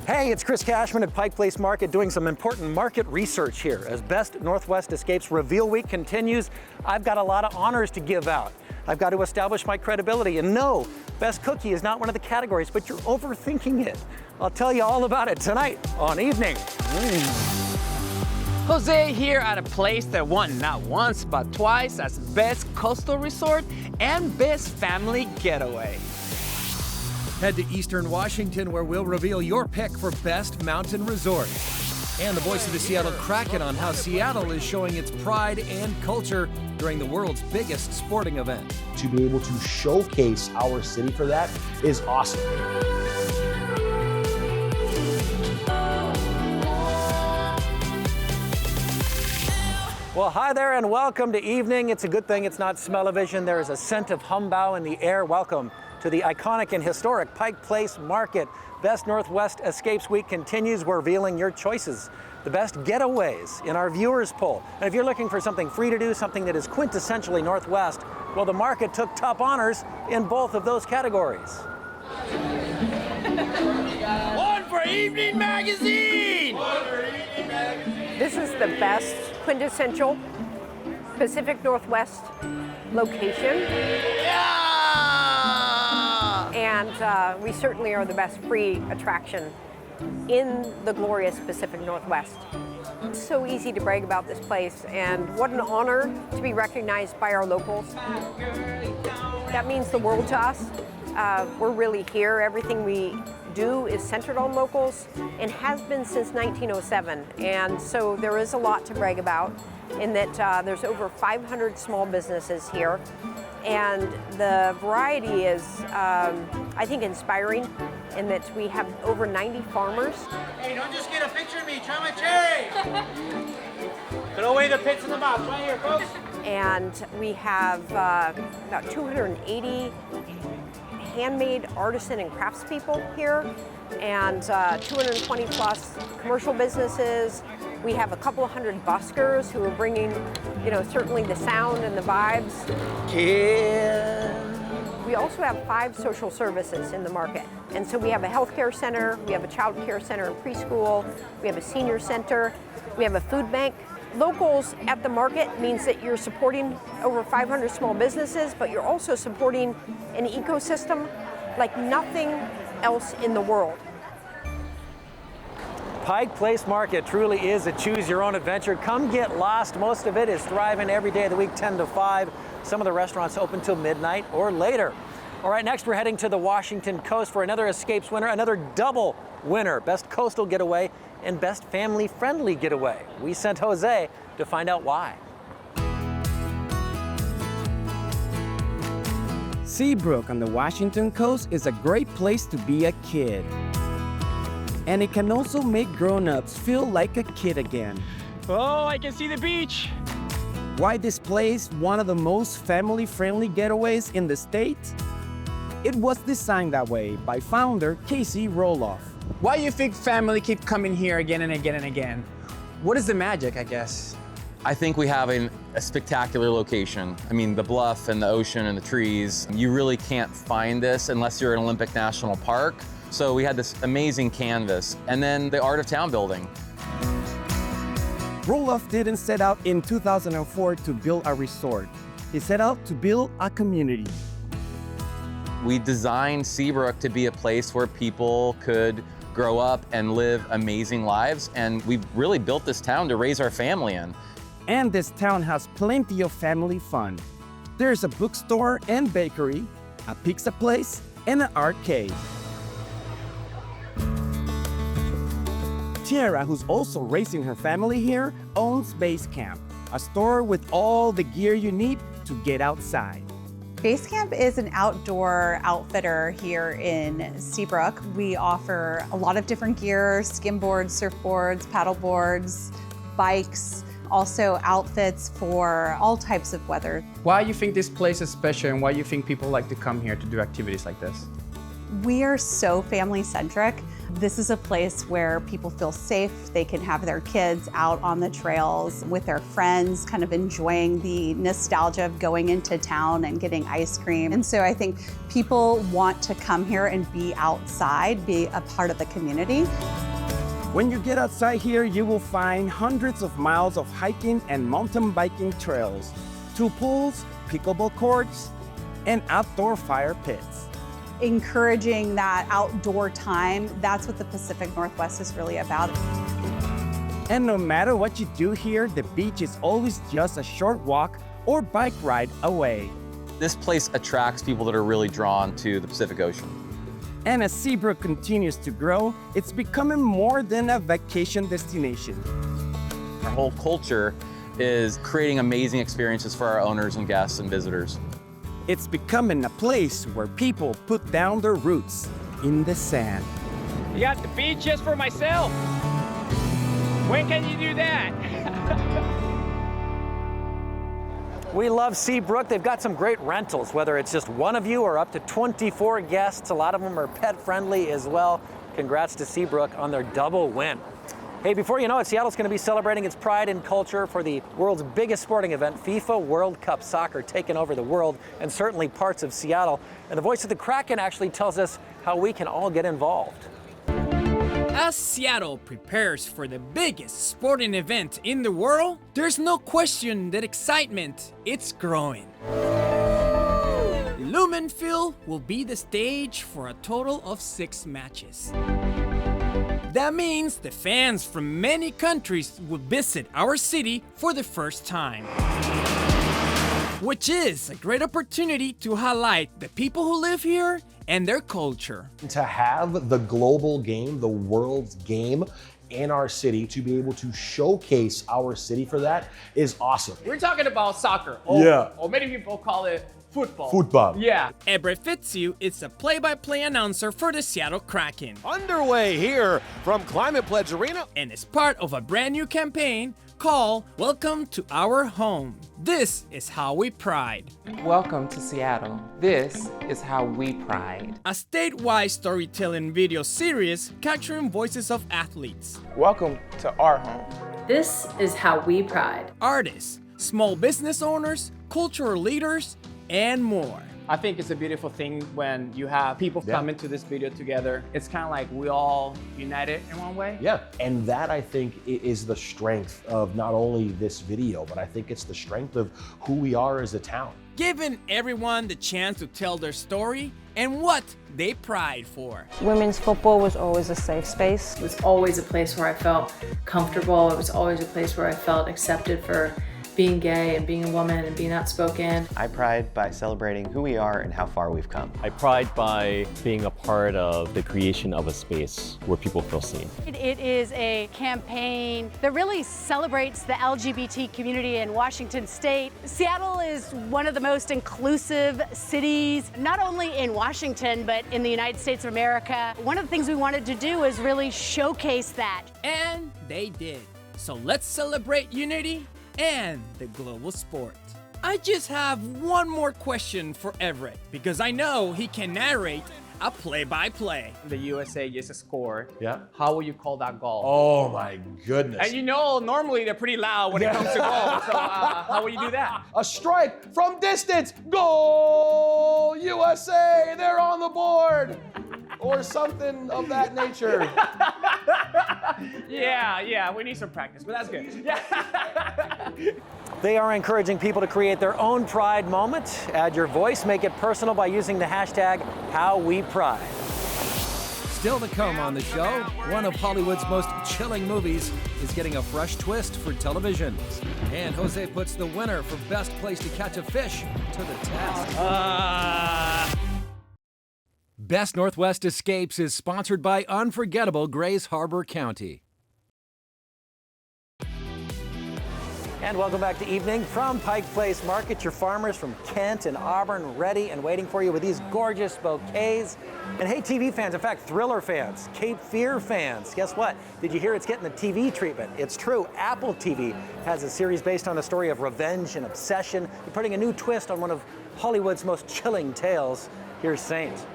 Hey, it's Chris Cashman at Pike Place Market doing some important market research here. As Best Northwest Escapes Reveal Week continues, I've got a lot of honors to give out. I've got to establish my credibility. And no, Best Cookie is not one of the categories, but you're overthinking it. I'll tell you all about it tonight on Evening. Jose here at a place that won not once, but twice as Best Coastal Resort and Best Family Getaway. Head to Eastern Washington, where we'll reveal your pick for Best Mountain Resort. And the voice of the Seattle Kraken on how Seattle is showing its pride and culture during the world's biggest sporting event. To be able to showcase our city for that is awesome. Well, hi there and welcome to Evening. It's a good thing it's not smell-o-vision. There is a scent of humbug in the air. Welcome to the iconic and historic Pike Place Market. Best Northwest Escapes Week continues. We're revealing your choices, the best getaways in our viewers poll. And if you're looking for something free to do, something that is quintessentially Northwest, well, the market took top honors in both of those categories. One for Evening Magazine! This is the best quintessential Pacific Northwest location. Yeah! And we certainly are the best free attraction in the glorious Pacific Northwest. It's so easy to brag about this place, and what an honor to be recognized by our locals. That means the world to us. We're really here. Everything we do is centered on locals and has been since 1907. And so there is a lot to brag about in that there's over 500 small businesses here. And the variety is, I think, inspiring in that we have over 90 farmers. Hey, don't just get a picture of me, try my cherry! Throw away the pits in the box, right here, folks. And we have about 280 handmade artisan and craftspeople here, and 220 plus commercial businesses. We have a couple of hundred buskers who are bringing, certainly the sound and the vibes. We also have 5 social services in the market. And so we have a healthcare center, we have a child care center and preschool, we have a senior center, we have a food bank. Locals at the market means that you're supporting over 500 small businesses, but you're also supporting an ecosystem like nothing else in the world. Pike Place Market truly is a choose-your-own-adventure. Come get lost. Most of it is thriving every day of the week, 10 to 5. Some of the restaurants open till midnight or later. All right, next we're heading to the Washington coast for another Escapes winner, another double winner, Best Coastal Getaway and Best Family-Friendly Getaway. We sent Jose to find out why. Seabrook on the Washington coast is a great place to be a kid. And it can also make grown-ups feel like a kid again. Oh, I can see the beach. Why this place one of the most family-friendly getaways in the state? It was designed that way by founder Casey Roloff. Why do you think family keep coming here again and again and again? What is the magic, I guess? I think we have a spectacular location. I mean, the bluff and the ocean and the trees. You really can't find this unless you're in Olympic National Park. So we had this amazing canvas, and then the Art of Town building. Roloff didn't set out in 2004 to build a resort. He set out to build a community. We designed Seabrook to be a place where people could grow up and live amazing lives, and we really built this town to raise our family in. And this town has plenty of family fun. There's a bookstore and bakery, a pizza place, and an arcade. Tiara, who's also raising her family here, owns Base Camp, a store with all the gear you need to get outside. Base Camp is an outdoor outfitter here in Seabrook. We offer a lot of different gear, skimboards, surfboards, paddleboards, bikes, also outfits for all types of weather. Why do you think this place is special, and why do you think people like to come here to do activities like this? We are so family-centric. This is a place where people feel safe. They can have their kids out on the trails with their friends, kind of enjoying the nostalgia of going into town and getting ice cream. And so I think people want to come here and be outside, be a part of the community. When you get outside here, you will find hundreds of miles of hiking and mountain biking trails, 2 pools, pickleball courts, and outdoor fire pits. Encouraging that outdoor time, that's what the Pacific Northwest is really about. And no matter what you do here, the beach is always just a short walk or bike ride away. This place attracts people that are really drawn to the Pacific Ocean. And as Seabrook continues to grow, it's becoming more than a vacation destination. Our whole culture is creating amazing experiences for our owners and guests and visitors. It's becoming a place where people put down their roots in the sand. You got the beach just for myself. When can you do that? We love Seabrook. They've got some great rentals, whether it's just one of you or up to 24 guests. A lot of them are pet friendly as well. Congrats to Seabrook on their double win. Hey, before you know it, Seattle's going to be celebrating its pride and culture for the world's biggest sporting event, FIFA World Cup Soccer, taking over the world and certainly parts of Seattle. And the voice of the Kraken actually tells us how we can all get involved. As Seattle prepares for the biggest sporting event in the world, there's no question that excitement is growing. Lumen Field will be the stage for a total of 6 matches. That means the fans from many countries will visit our city for the first time, which is a great opportunity to highlight the people who live here and their culture. To have the global game, the world's game in our city, to be able to showcase our city for that is awesome. We're talking about soccer. Or many people call it football. Football. Yeah. Ebre Fitzhugh is a play-by-play announcer for the Seattle Kraken. Underway here from Climate Pledge Arena. And is part of a brand new campaign called Welcome to Our Home. This is how we pride. Welcome to Seattle. This is how we pride. A statewide storytelling video series capturing voices of athletes. Welcome to our home. This is how we pride. Artists, small business owners, cultural leaders, and more. I think it's a beautiful thing when you have people come into this video together. It's kind of like we all united in one way. Yeah, and that I think is the strength of not only this video, but I think it's the strength of who we are as a town. Giving everyone the chance to tell their story and what they pride for. Women's football was always a safe space. It was always a place where I felt comfortable. It was always a place where I felt accepted for being gay and being a woman and being outspoken. I pride by celebrating who we are and how far we've come. I pride by being a part of the creation of a space where people feel seen. It is a campaign that really celebrates the LGBT community in Washington State. Seattle is one of the most inclusive cities, not only in Washington, but in the United States of America. One of the things we wanted to do is really showcase that. And they did. So let's celebrate unity and the global sport. I just have one more question for Everett, because I know he can narrate a play-by-play. The USA just scored. Yeah. How will you call that goal? Oh my goodness. And you know, normally they're pretty loud when it comes to goals. So how will you do that? A strike from distance. Goal! USA, they're on the board. Or something of that nature. Yeah, we need some practice, but that's good. Yeah. They are encouraging people to create their own pride moment. Add your voice, make it personal by using the hashtag #HowWePride. Still to come on the show, one of Hollywood's most chilling movies is getting a fresh twist for television. And Jose puts the winner for best place to catch a fish to the test. Best Northwest Escapes is sponsored by unforgettable Grays Harbor County. And welcome back to Evening from Pike Place Market. Your farmers from Kent and Auburn ready and waiting for you with these gorgeous bouquets. And hey, TV fans, in fact, Thriller fans, Cape Fear fans, guess what? Did you hear it's getting the TV treatment? It's true. Apple TV has a series based on the story of revenge and obsession. They're putting a new twist on one of Hollywood's most chilling tales. Here's Saint.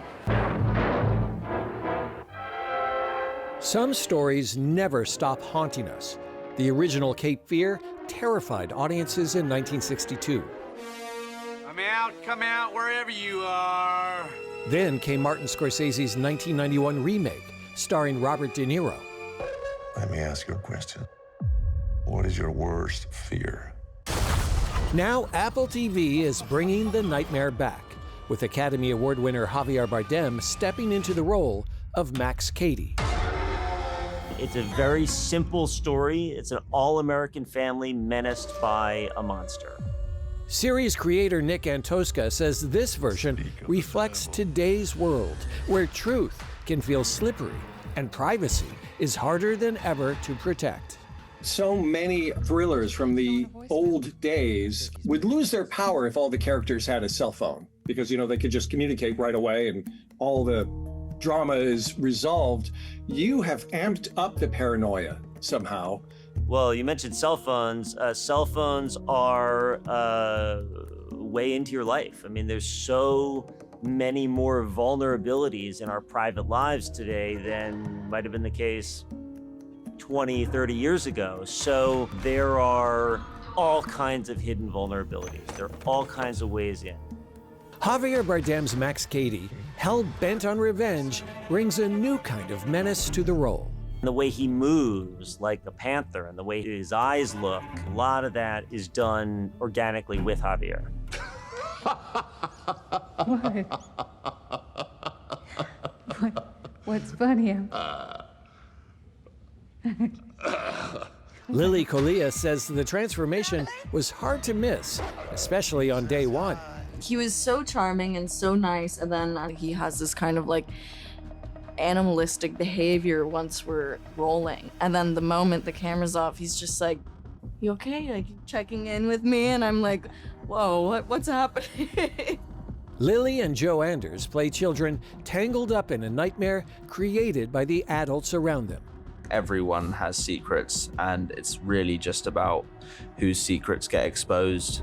Some stories never stop haunting us. The original Cape Fear terrified audiences in 1962. Come out, wherever you are. Then came Martin Scorsese's 1991 remake, starring Robert De Niro. Let me ask you a question. What is your worst fear? Now Apple TV is bringing the nightmare back, with Academy Award winner Javier Bardem stepping into the role of Max Cady. It's a very simple story. It's an all-American family menaced by a monster. Series creator Nick Antosca says this version reflects today's world, where truth can feel slippery and privacy is harder than ever to protect. So many thrillers from the old days would lose their power if all the characters had a cell phone, because, they could just communicate right away and all the drama is resolved. You have amped up the paranoia somehow. Well, you mentioned cell phones. Cell phones are way into your life. I mean, there's so many more vulnerabilities in our private lives today than might have been the case 20, 30 years ago. So there are all kinds of hidden vulnerabilities. There are all kinds of ways in. Javier Bardem's Max Cady, hell-bent on revenge, brings a new kind of menace to the role. The way he moves like a panther and the way his eyes look, a lot of that is done organically with Javier. What's funny? Lily Collia says the transformation was hard to miss, especially on day one. He was so charming and so nice, and then he has this kind of animalistic behavior once we're rolling. And then the moment the camera's off, he's just like, "You okay?" Like checking in with me, and I'm like, "Whoa, what's happening?" Lily and Joe Anders play children tangled up in a nightmare created by the adults around them. Everyone has secrets, and it's really just about whose secrets get exposed.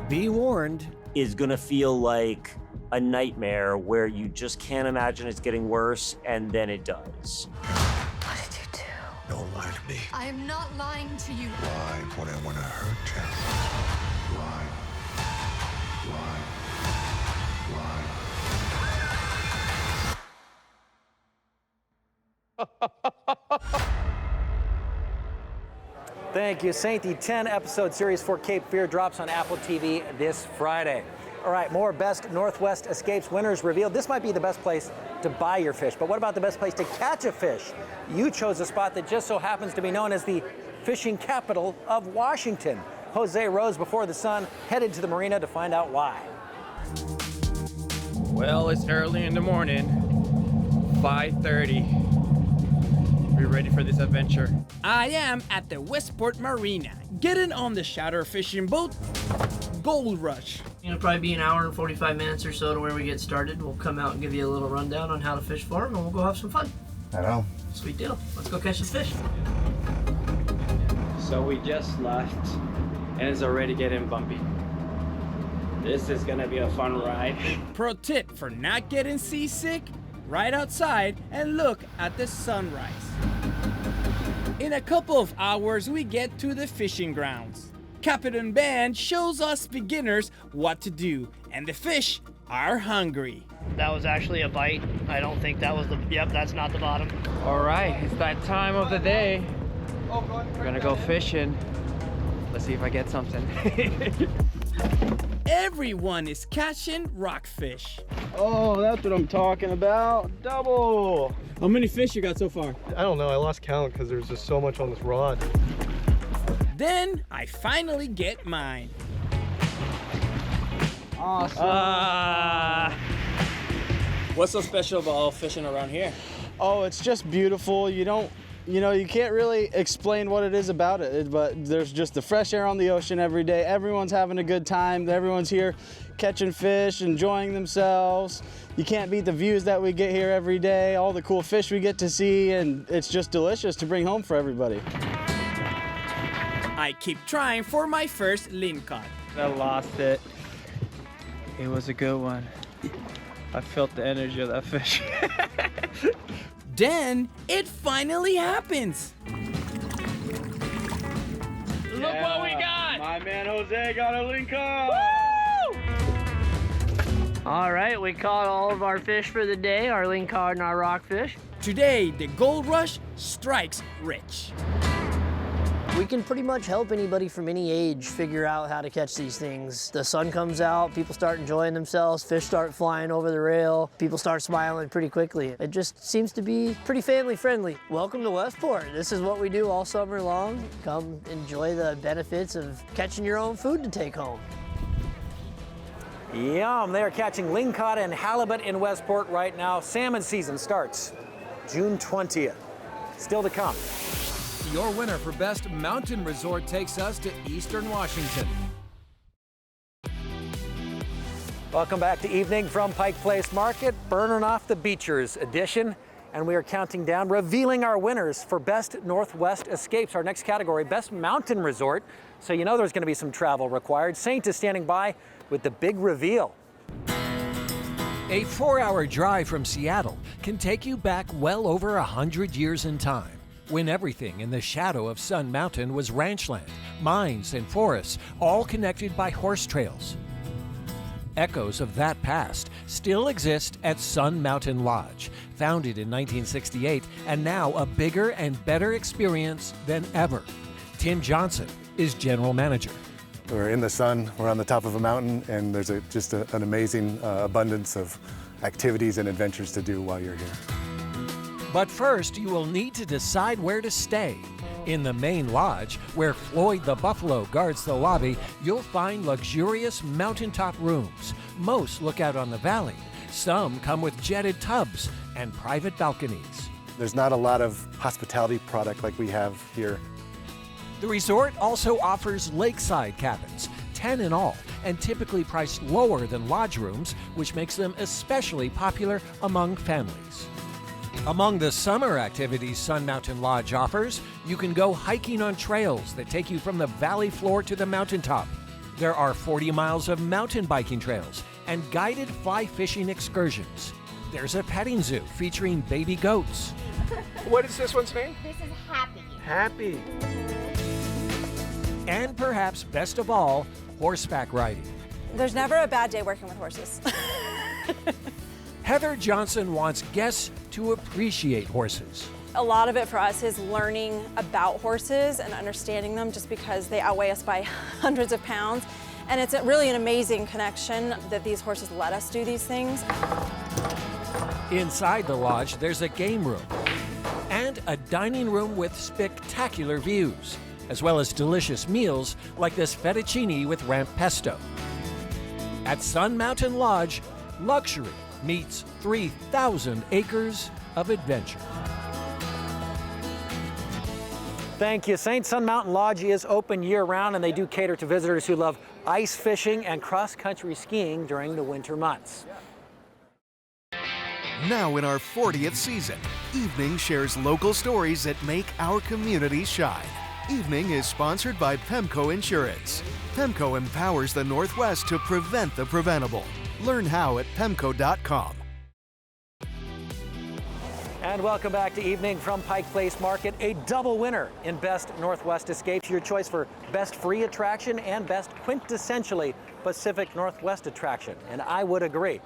Be warned. Is gonna feel like a nightmare where you just can't imagine it's getting worse, and then it does. What did you do? Don't lie to me. I am not lying to you. Why would I want to hurt you? Why? Thank you, Saint. The 10-episode series for Cape Fear drops on Apple TV this Friday. All right, more Best Northwest Escapes winners revealed. This might be the best place to buy your fish, but what about the best place to catch a fish? You chose a spot that just so happens to be known as the fishing capital of Washington. Jose rose before the sun, headed to the marina to find out why. Well, it's early in the morning, 5:30. We ready for this adventure? I am at the Westport Marina, getting on the charter fishing boat, Gold Rush. It'll probably be an hour and 45 minutes or so to where we get started. We'll come out and give you a little rundown on how to fish for them, and we'll go have some fun. I know. Sweet deal. Let's go catch this fish. So we just left, and it's already getting bumpy. This is gonna be a fun ride. Pro tip for not getting seasick: right outside and look at the sunrise. In a couple of hours, we get to the fishing grounds. Captain Ben shows us beginners what to do, and the fish are hungry. That was actually a bite. I don't think that was yep, that's not the bottom. All right, it's that time of the day. We're gonna go fishing. Let's see if I get something. Everyone is catching rockfish. Oh, that's what I'm talking about. Double. How many fish you got so far? I don't know. I lost count because there's just so much on this rod. Then I finally get mine. Awesome. What's so special about fishing around here? Oh, it's just beautiful. You can't really explain what it is about it, but there's just the fresh air on the ocean every day. Everyone's having a good time. Everyone's here catching fish, enjoying themselves. You can't beat the views that we get here every day, all the cool fish we get to see, and it's just delicious to bring home for everybody. I keep trying for my first lingcod. I lost it. It was a good one. I felt the energy of that fish. then it finally happens. Look what we got! My man Jose got a Lincoln! All right, we caught all of our fish for the day, our lingcod and our rockfish. Today, the gold rush strikes rich. We can pretty much help anybody from any age figure out how to catch these things. The sun comes out, people start enjoying themselves, fish start flying over the rail, people start smiling pretty quickly. It just seems to be pretty family friendly. Welcome to Westport. This is what we do all summer long. Come enjoy the benefits of catching your own food to take home. Yum, they are catching lingcod and halibut in Westport right now. Salmon season starts June 20th. Still to come. Your winner for Best Mountain Resort takes us to Eastern Washington. Welcome back to Evening from Pike Place Market, Burning Off the Beachers edition. And we are counting down, revealing our winners for Best Northwest Escapes, our next category, Best Mountain Resort. So you know there's going to be some travel required. Saint is standing by with the big reveal. A 4-hour drive from Seattle can take you back well over 100 years in time, when everything in the shadow of Sun Mountain was ranchland, mines, and forests, all connected by horse trails. Echoes of that past still exist at Sun Mountain Lodge, founded in 1968, and now a bigger and better experience than ever. Tim Johnson is general manager. We're in the sun, we're on the top of a mountain, and there's just an amazing abundance of activities and adventures to do while you're here. But first, you will need to decide where to stay. In the main lodge, where Floyd the Buffalo guards the lobby, you'll find luxurious mountaintop rooms. Most look out on the valley. Some come with jetted tubs and private balconies. There's not a lot of hospitality product like we have here. The resort also offers lakeside cabins, 10 in all, and typically priced lower than lodge rooms, which makes them especially popular among families. Among the summer activities Sun Mountain Lodge offers, you can go hiking on trails that take you from the valley floor to the mountaintop. There are 40 miles of mountain biking trails and guided fly fishing excursions. There's a petting zoo featuring baby goats. What is this one's name? This is Happy. Happy. And perhaps best of all, horseback riding. There's never a bad day working with horses. Heather Johnson wants guests to appreciate horses. A lot of it for us is learning about horses and understanding them just because they outweigh us by hundreds of pounds. And it's really an amazing connection that these horses let us do these things. Inside the lodge, there's a game room and a dining room with spectacular views, as well as delicious meals like this fettuccine with ramp pesto. At Sun Mountain Lodge, luxury meets 3,000 acres of adventure. Thank you, Saint. Sun Mountain Lodge is open year-round, and they do cater to visitors who love ice fishing and cross-country skiing during the winter months. Now in our 40th season, Evening shares local stories that make our community shine. Evening is sponsored by Pemco Insurance. Pemco empowers the Northwest to prevent the preventable. Learn how at pemco.com. And welcome back to Evening from Pike Place Market. A double winner in Best Northwest Escapes, your choice for Best Free Attraction and Best Quintessentially Pacific Northwest Attraction. And I would agree.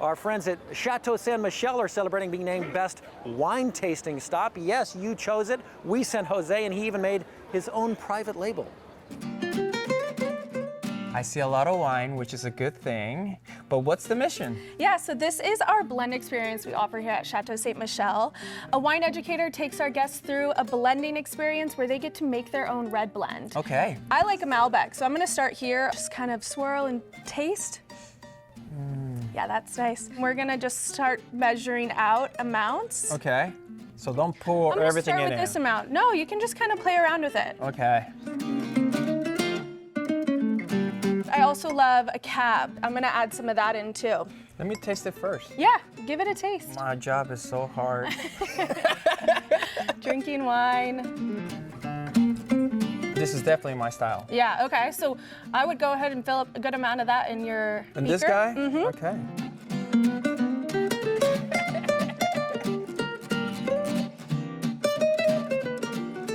Our friends at Chateau Saint Michel are celebrating being named Best Wine Tasting Stop. Yes, you chose it. We sent Jose, and he even made his own private label. I see a lot of wine, which is a good thing, but what's the mission? Yeah, so this is our blend experience we offer here at Chateau Saint Michel. A wine educator takes our guests through a blending experience where they get to make their own red blend. Okay. I like a Malbec, so I'm gonna start here, just kind of swirl and taste. Yeah, that's nice. We're gonna just start measuring out amounts. Okay. So don't pour everything in. I'm gonna start with this amount. No, you can just kind of play around with it. Okay. I also love a cab. I'm gonna add some of that in too. Let me taste it first. Yeah, give it a taste. My job is so hard. Drinking wine. This is definitely my style. Yeah, okay, so I would go ahead and fill up a good amount of that in your And beaker. this guy? Mm-hmm. Okay.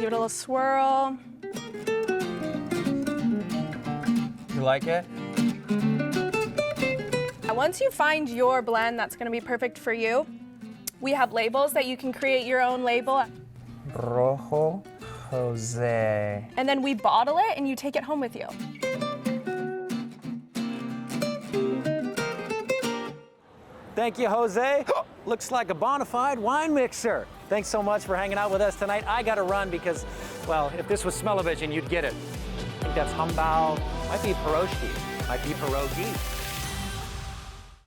give it a little swirl. You like it? Once you find your blend that's going to be perfect for you, we have labels that you can create your own label. Rojo Jose. And then we bottle it and you take it home with you. Thank you, Jose. Looks like a bona fide wine mixer. Thanks so much for hanging out with us tonight. I gotta run because, well, if this was smell-o-vision, you'd get it. I think that's humbao. Might be pierogi. Might be pierogi.